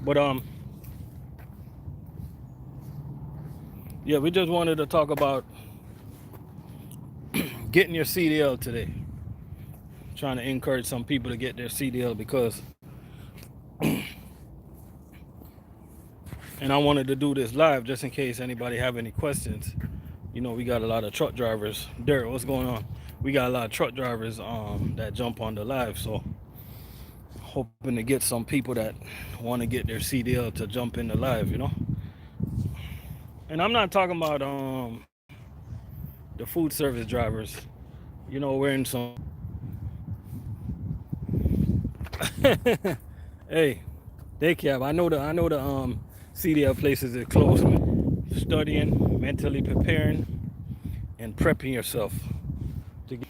But yeah, we just wanted to talk about getting your CDL today. Trying to encourage some people to get their CDL because, and I wanted to do this live just in case anybody have any questions. You know, we got a lot of truck drivers. Derek, what's going on? We got a lot of truck drivers that jump on the live, so hoping to get some people that want to get their CDL to jump in the live, you know. And I'm not talking about the food service drivers. You know, wearing some. Hey, they cap. I know the CDL places is closed, man. Studying, mentally preparing, and prepping yourself to get.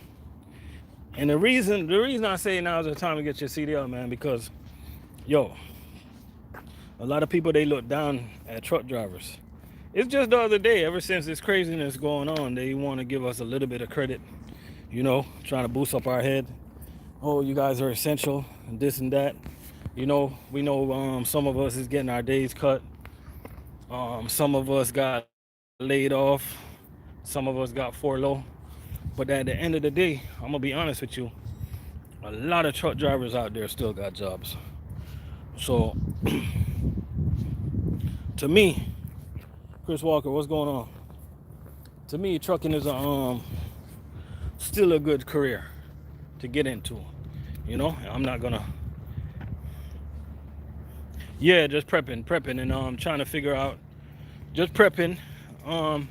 And the reason I say now is the time to get your CDL, man, because yo, a lot of people they look down at truck drivers. It's just the other day, ever since this craziness going on, they want to give us a little bit of credit, you know, trying to boost up our head. Oh, you guys are essential and this and that. You know, we know some of us is getting our days cut. Some of us got laid off. Some of us got furlough. But at the end of the day, I'm gonna be honest with you. A lot of truck drivers out there still got jobs. So, to me, Chris Walker, what's going on? To me, trucking is still a good career to get into. You know, I'm not gonna. Yeah, just prepping, and trying to figure out, just prepping, for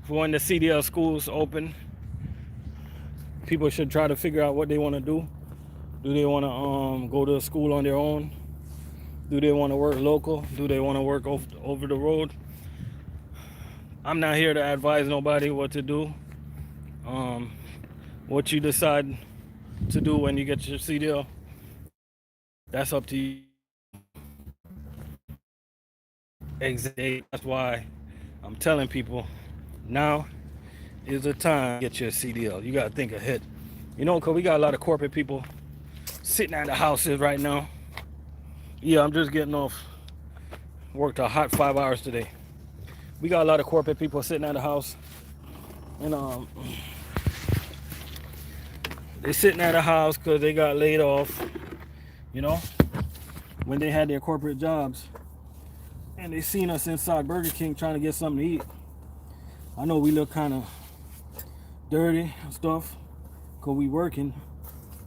when the CDL schools open. People should try to figure out what they want to do. Do they want to go to school on their own? Do they want to work local? Do they want to work over the road? I'm not here to advise nobody what to do. What you decide to do when you get your CDL, that's up to you. Exactly. That's why I'm telling people now is the time to get your CDL. You got to think ahead. You know, because we got a lot of corporate people sitting at the houses right now. Yeah, I'm just getting off. Worked a hot 5 hours today. We got a lot of corporate people sitting at the house. And they sitting at the house because they got laid off. You know, when they had their corporate jobs. And they seen us inside Burger King trying to get something to eat. I know we look kind of dirty and stuff because we working,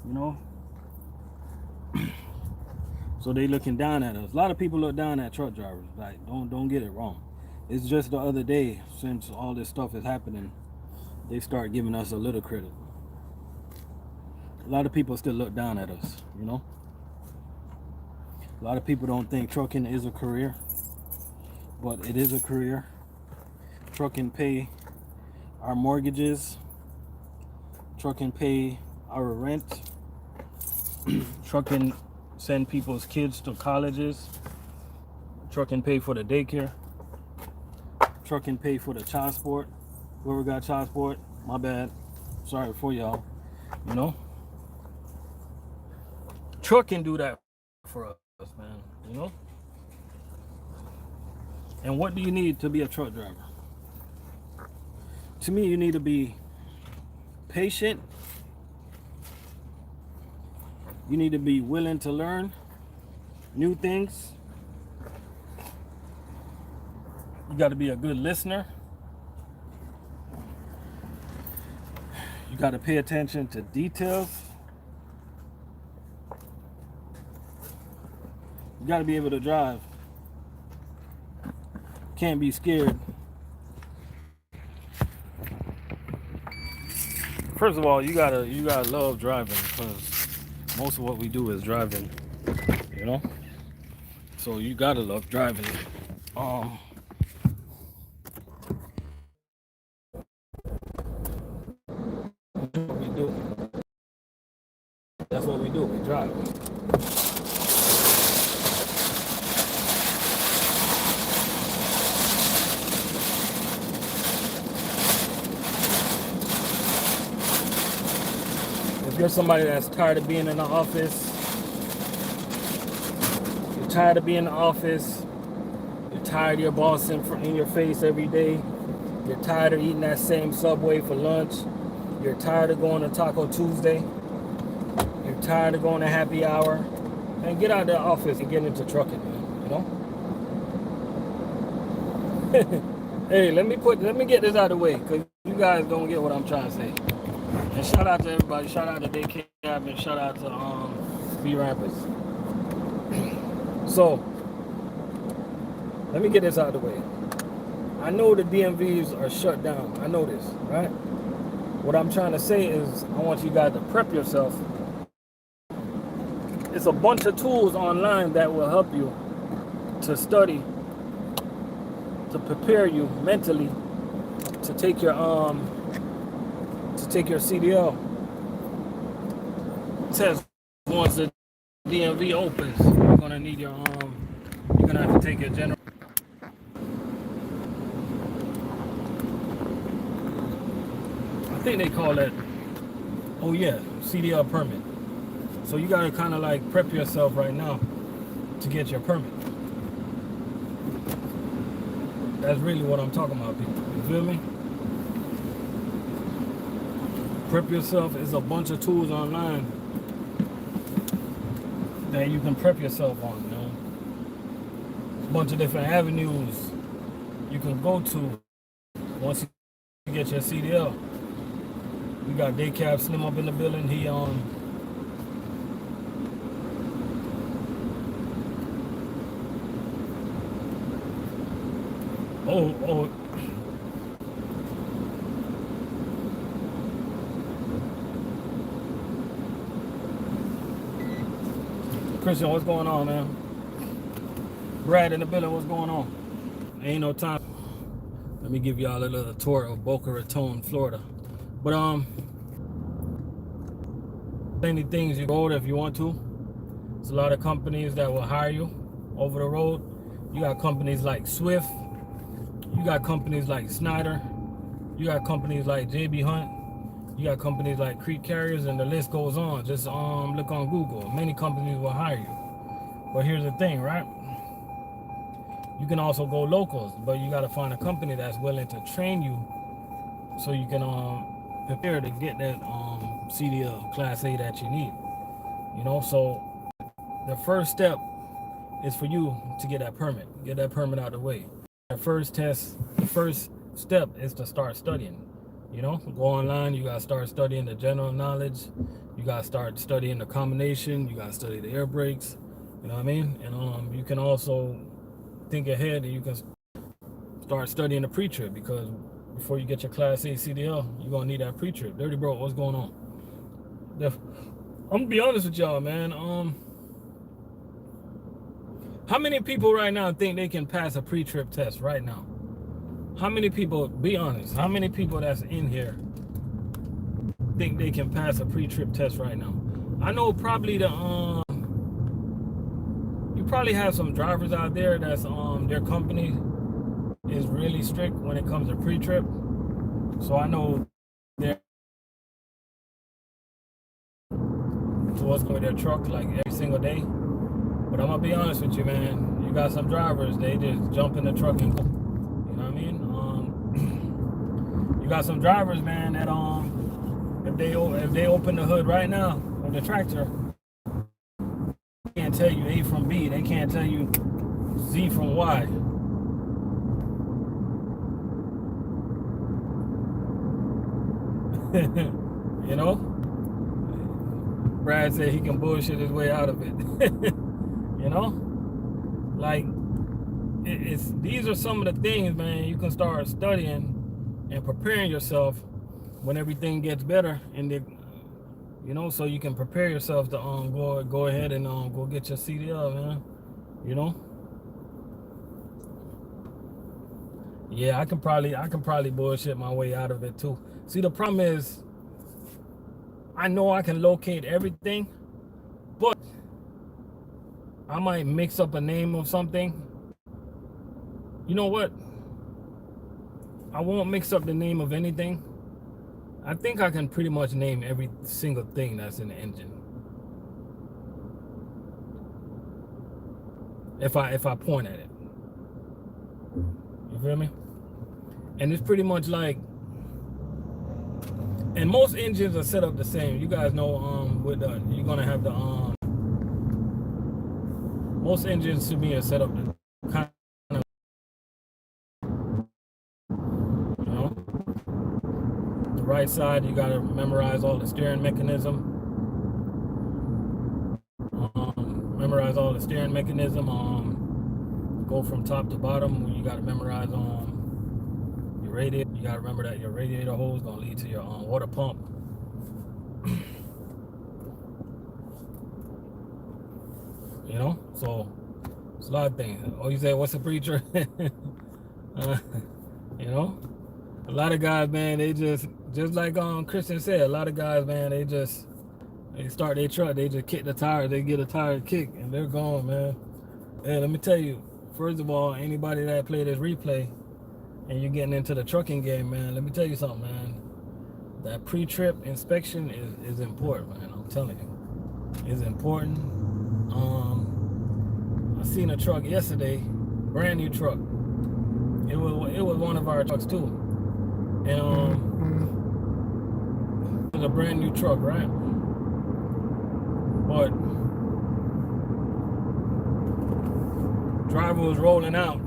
you know. So they looking down at us. A lot of people look down at truck drivers. Like, don't get it wrong. It's just the other day, since all this stuff is happening, they start giving us a little credit. A lot of people still look down at us, you know. A lot of people don't think trucking is a career, but it is a career. Trucking pay our mortgages. Trucking pay our rent. Trucking send people's kids to colleges. Trucking pay for the daycare. Trucking pay for the child support. Whoever got child support, my bad. Sorry for y'all. You know? Trucking do that for us, man. You know? And what do you need to be a truck driver? To me, you need to be patient. You need to be willing to learn new things. You got to be a good listener. You got to pay attention to details. You got to be able to drive. Can't be scared. First of all, you gotta love driving because most of what we do is driving, you know. So you gotta love driving. What we do. That's what we do. We drive. If you're somebody that's tired of being in the office, you're tired of being in the office. You're tired of your boss in your face every day. You're tired of eating that same Subway for lunch. You're tired of going to Taco Tuesday. You're tired of going to happy hour. And get out of the office and get into trucking, man. Hey, let me get this out of the way, because you guys don't get what I'm trying to say. And shout out to everybody. Shout out to Daycare and shout out to B Rampers. So, let me get this out of the way. I know the DMVs are shut down. I know this, right? What I'm trying to say is I want you guys to prep yourself. It's a bunch of tools online that will help you to study, to prepare you mentally to take your CDL test. Once the DMV opens, you're gonna need your you're gonna have to take your general. I think they call that, oh yeah, CDL permit. So you gotta kind of like prep yourself right now to get your permit. That's really what I'm talking about, people. You feel me? Prep yourself is a bunch of tools online that you can prep yourself on, you know? A bunch of different avenues you can go to once you get your CDL. We got Daycab Slim up in the building. He oh Christian, what's going on, man? Brad in the building, what's going on? Ain't no time. Let me give y'all a little tour of Boca Raton, Florida. But any things you go if you want to. There's a lot of companies that will hire you over the road. You got companies like Swift. You got companies like Snyder. You got companies like JB Hunt. You got companies like Creek Carriers, and the list goes on. Just look on Google. Many companies will hire you. But here's the thing, right? You can also go locals, but you got to find a company that's willing to train you so you can prepare to get that CDL Class A that you need. You know, so the first step is for you to get that permit. Get that permit out of the way. The first step is to start studying. You know, go online. You gotta start studying the general knowledge. You gotta start studying the combination. You gotta study the air brakes. You know what I mean? And you can also think ahead, and you can start studying the pre-trip, because before you get your Class A CDL, you're gonna need that pre-trip. Dirty bro, what's going on? I'm gonna be honest with y'all, man. How many people right now think they can pass a pre-trip test right now? How many people, be honest, how many people that's in here think they can pass a pre-trip test right now? I know probably you probably have some drivers out there that's their company is really strict when it comes to pre-trip. So I know they're what's going with their truck like every single day. But I'm gonna be honest with you, man. You got some drivers, they just jump in the truck and go. You know what I mean? You got some drivers, man, that if they open the hood right now of the tractor, they can't tell you A from B. They can't tell you Z from Y. You know? Brad said he can bullshit his way out of it. You know? Like, these are some of the things, man, you can start studying and preparing yourself when everything gets better, and you know, so you can prepare yourself to go ahead and go get your CDL, man. You know? Yeah, I can probably bullshit my way out of it too. See, the problem is, I know I can locate everything, but I might mix up a name of something. You know what? I won't mix up the name of anything. I think I can pretty much name every single thing that's in the engine. if I point at it. You feel me? And it's pretty much like, and most engines are set up the same. You guys know with the you're gonna have the most engines to me are set up the kind of, you know, the right side you gotta memorize all the steering mechanism. Memorize all the steering mechanism. Go from top to bottom. You gotta memorize your radiator. You gotta remember that your radiator hose gonna lead to your water pump. You know, so it's a lot of things. Oh, you say what's a preacher? You know, a lot of guys, man, they just like Christian said, a lot of guys, man, they start their truck, they just kick the tire, they get a tire kick, and they're gone, man. Hey, let me tell you, first of all, anybody that play this replay and you're getting into the trucking game, man, let me tell you something, man. That pre-trip inspection is important, man. I'm telling you, it's important. I seen a truck yesterday, brand new truck. It was one of our trucks too, and it was a brand new truck, right? But driver was rolling out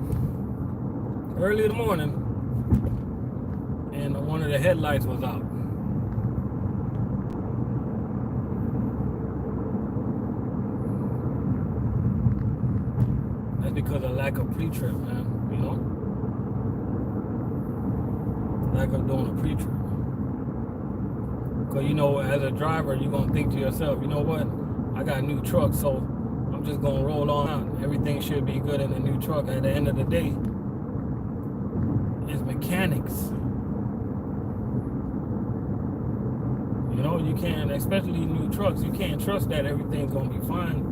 early in the morning, and one of the headlights was out. That's because of lack of pre-trip, man. You know, lack of doing a pre-trip. Because, you know, as a driver, you're going to think to yourself, you know what? I got a new truck, so I'm just going to roll on out. Everything should be good in the new truck. At the end of the day, it's mechanics. You know, you can't, especially new trucks, you can't trust that everything's going to be fine.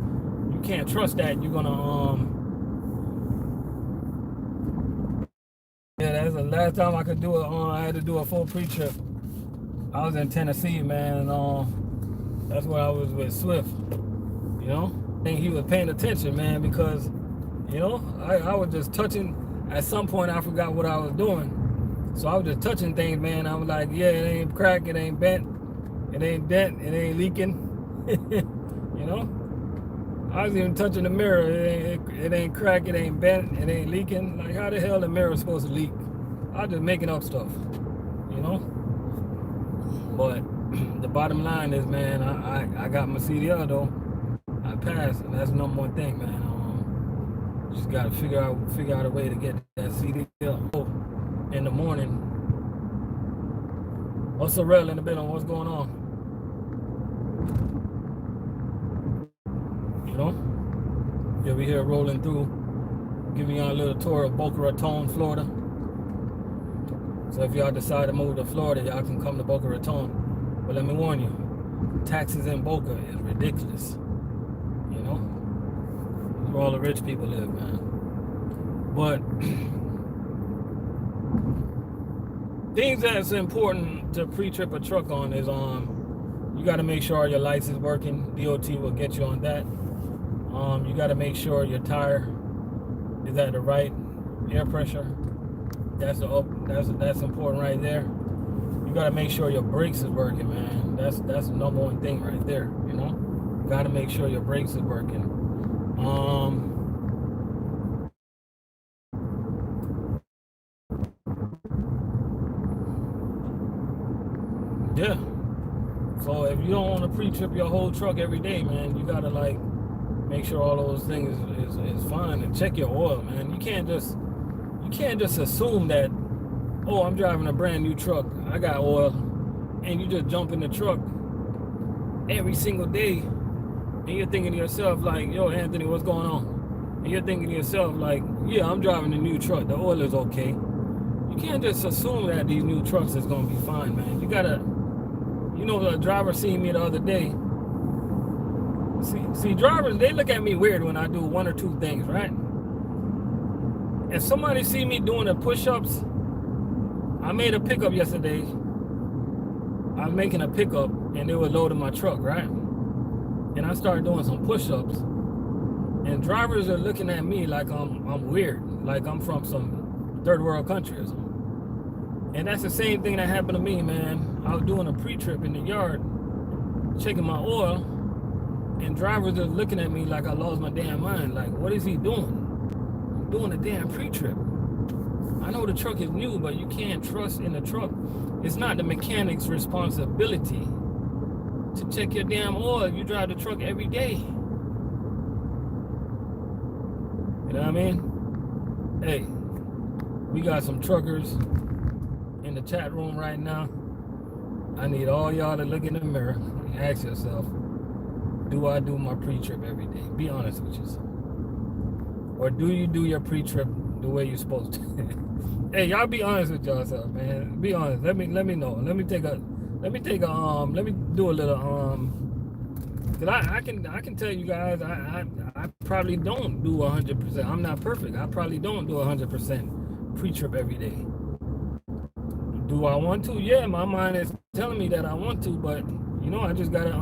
You can't trust that you're going to, yeah, that's the last time I could do it. I had to do a full pre-trip. I was in Tennessee, man, and that's where I was with Swift. You know, I think he was paying attention, man, because, you know, I was just touching. At some point, I forgot what I was doing, so I was just touching things, man. I was like, yeah, it ain't cracked, it ain't bent, it ain't dent, it ain't leaking. You know, I was even touching the mirror. It ain't cracked, it ain't bent, it ain't leaking. Like, how the hell the mirror is supposed to leak? I was just making up stuff, you know. But the bottom line is, man, I got my CDL though. I passed, and that's the number one thing, man. Just gotta figure out a way to get that CDL in the morning. What's the rail in the building? What's going on? You know? Yeah, we here rolling through, giving y'all a little tour of Boca Raton, Florida. So if y'all decide to move to Florida, y'all can come to Boca Raton. But let me warn you, taxes in Boca is ridiculous. You know? Where all the rich people live, man. But things that's important to pre-trip a truck on is you got to make sure your lights is working. DOT will get you on that. You got to make sure your tire is at the right air pressure. That's important right there. You gotta make sure your brakes is working, man. That's the number one thing right there. You know, you gotta make sure your brakes is working. Yeah. So if you don't want to pre-trip your whole truck every day, man, you gotta like make sure all those things is fine, and check your oil, man. You can't just assume that, oh, I'm driving a brand new truck, I got oil, and you just jump in the truck every single day, and you're thinking to yourself like, yo, Anthony, what's going on? And you're thinking to yourself like, yeah, I'm driving a new truck, the oil is okay. You can't just assume that these new trucks is gonna be fine, man. You gotta, you know, the driver seen me the other day. See, drivers, they look at me weird when I do one or two things, right? If somebody see me doing the push-ups, I made a pickup yesterday. I was making a pickup and they were loading my truck, right? And I started doing some push-ups. And drivers are looking at me like I'm weird, like I'm from some third world country or something. And that's the same thing that happened to me, man. I was doing a pre-trip in the yard, checking my oil, and drivers are looking at me like I lost my damn mind. Like, what is he doing? I'm doing a damn pre-trip. I know the truck is new, but you can't trust in the truck. It's not the mechanic's responsibility to check your damn oil. You drive the truck every day. You know what I mean? Hey, we got some truckers in the chat room right now. I need all y'all to look in the mirror and ask yourself, do I do my pre-trip every day? Be honest with yourself. Or do you do your pre-trip the way you're supposed to? Hey, y'all be honest with yourself, man. Be honest. Let me know. Let me do a little cause I can tell you guys I probably don't do 100%. I'm not perfect. I probably don't do 100% pre-trip every day. Do I want to? Yeah, my mind is telling me that I want to, but you know, I just gotta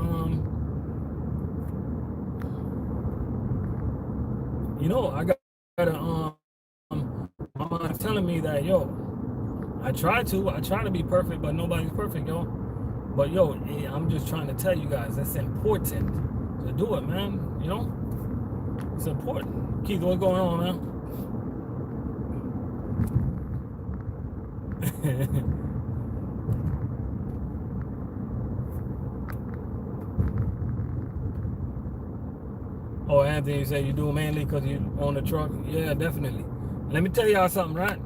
my mind's telling me that, yo, I try to be perfect, but nobody's perfect, yo. But yo, I'm just trying to tell you guys, it's important to do it, man. You know, it's important. Keith, what's going on, man? Oh, Anthony, you say you do mainly because you own the truck? Yeah, definitely. Let me tell y'all something, right?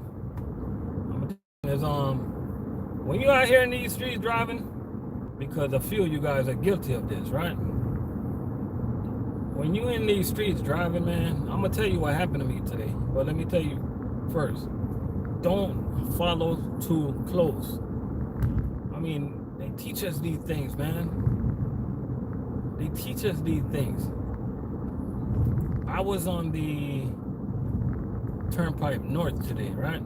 Is when you out here in these streets driving, because a few of you guys are guilty of this, right? When you in these streets driving, man, I'm gonna tell you what happened to me today. But let me tell you first, don't follow too close. I mean, they teach us these things, man. They teach us these things. I was on the Turnpike North today, right?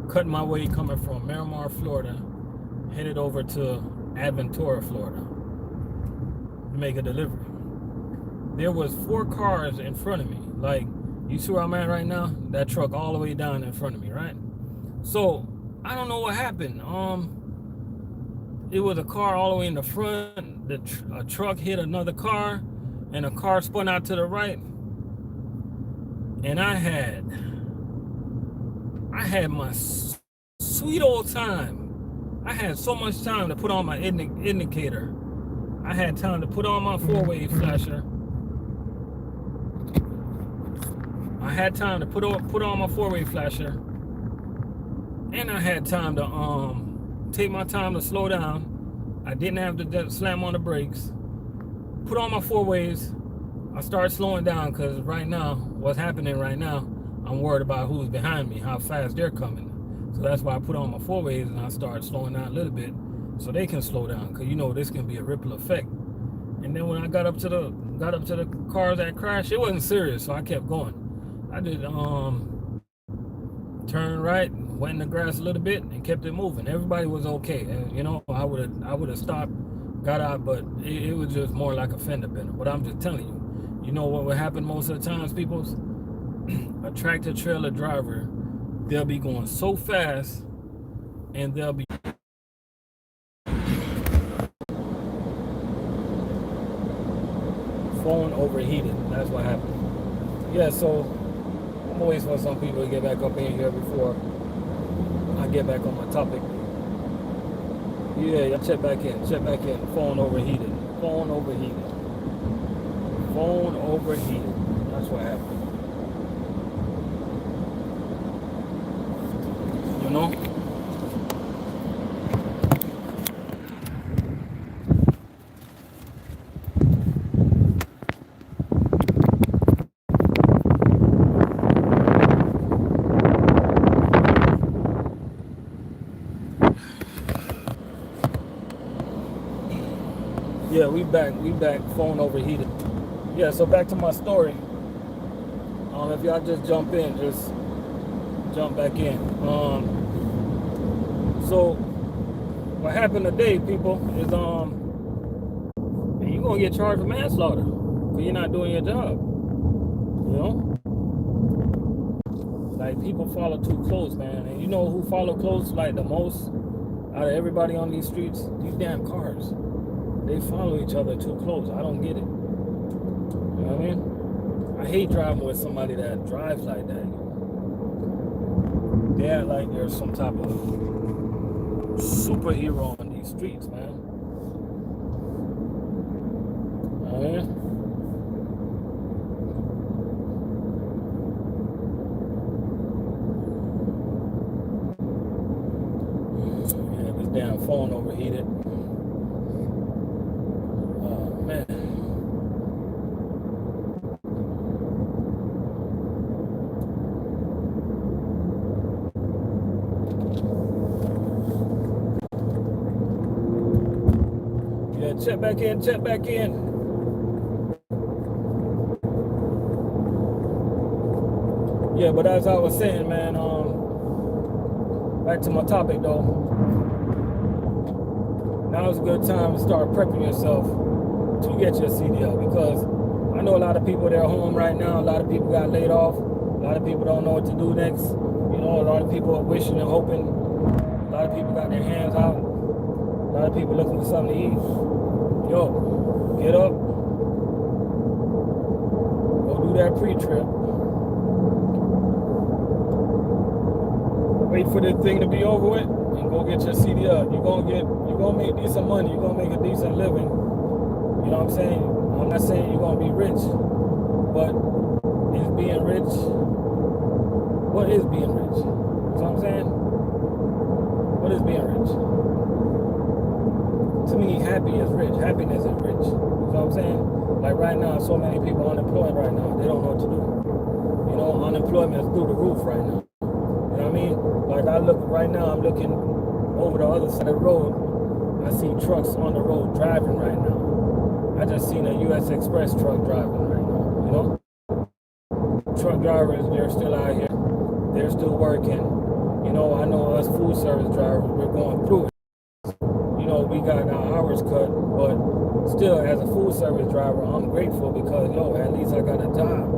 Cut my way coming from Miramar, Florida, headed over to Aventura, Florida, to make a delivery. There was 4 cars in front of me. Like, you see where I'm at right now? That truck all the way down in front of me, right? So, I don't know what happened. It was a car all the way in the front. A truck hit another car, and a car spun out to the right. And I had my sweet old time. I had so much time to put on my indicator. I had time to put on my 4-way flasher. I had time to put on my 4-way flasher. And I had time to take my time to slow down. I didn't have to slam on the brakes. Put on my 4-ways. I started slowing down because right now, what's happening right now, I'm worried about who's behind me, how fast they're coming. So that's why I put on my 4-ways and I started slowing down a little bit so they can slow down, because you know this can be a ripple effect. And then when I got up to the cars that crashed, it wasn't serious, so I kept going. I just turned right, went in the grass a little bit, and kept it moving. Everybody was okay. And, you know, I would have stopped, got out, but it was just more like a fender bender. But I'm just telling you, you know what would happen most of the times, peoples? A tractor trailer driver, they'll be going so fast, and they'll be phone overheated. That's what happened. Yeah, so I'm always for some people to get back up in here before I get back on my topic. Yeah, check back in. Phone overheated. Phone overheated. That's what happened. You know? Yeah, we back. Phone overheated. Yeah, so back to my story. If y'all just jump in, just jump back in. So what happened today, people, is you're gonna get charged for manslaughter because you're not doing your job. You know, like people follow too close, man. And you know who follow close like the most out of everybody on these streets? These damn cars. They follow each other too close. I don't get it. You know what I mean? I hate driving with somebody that drives like that. They act like they're some type of superhero on these streets, man. You know what I mean? Yeah, this damn phone overheated. Oh, man. Yeah, check back in, check back in. Yeah, but as I was saying, man, back to my topic though. Now's a good time to start prepping yourself to get your CDL, because I know a lot of people that are home right now. A lot of people got laid off. A lot of people don't know what to do next. You know, a lot of people are wishing and hoping. A lot of people got their hands out. A lot of people looking for something to eat. Yo, get up. Go do that pre-trip. Wait for the thing to be over with and go get your CDL. You're gonna make decent money. You're gonna make a decent living. You know what I'm saying? I'm not saying you're gonna be rich, but is being rich? What is being rich? You know what I'm saying? What is being rich? To me, happy is rich. Happiness is rich. You know what I'm saying? Like right now, so many people are unemployed right now. They don't know what to do. You know, unemployment is through the roof right now. You know what I mean? Like I look right now, I'm looking over the other side of the road. I see trucks on the road driving right now. I just seen a U.S. Express truck driving right now. You know, truck drivers, they're still out here. They're still working. You know, I know us food service drivers, we're going through it. You know, we got our hours cut, but still, as a food service driver, I'm grateful because, yo, at least I got a job.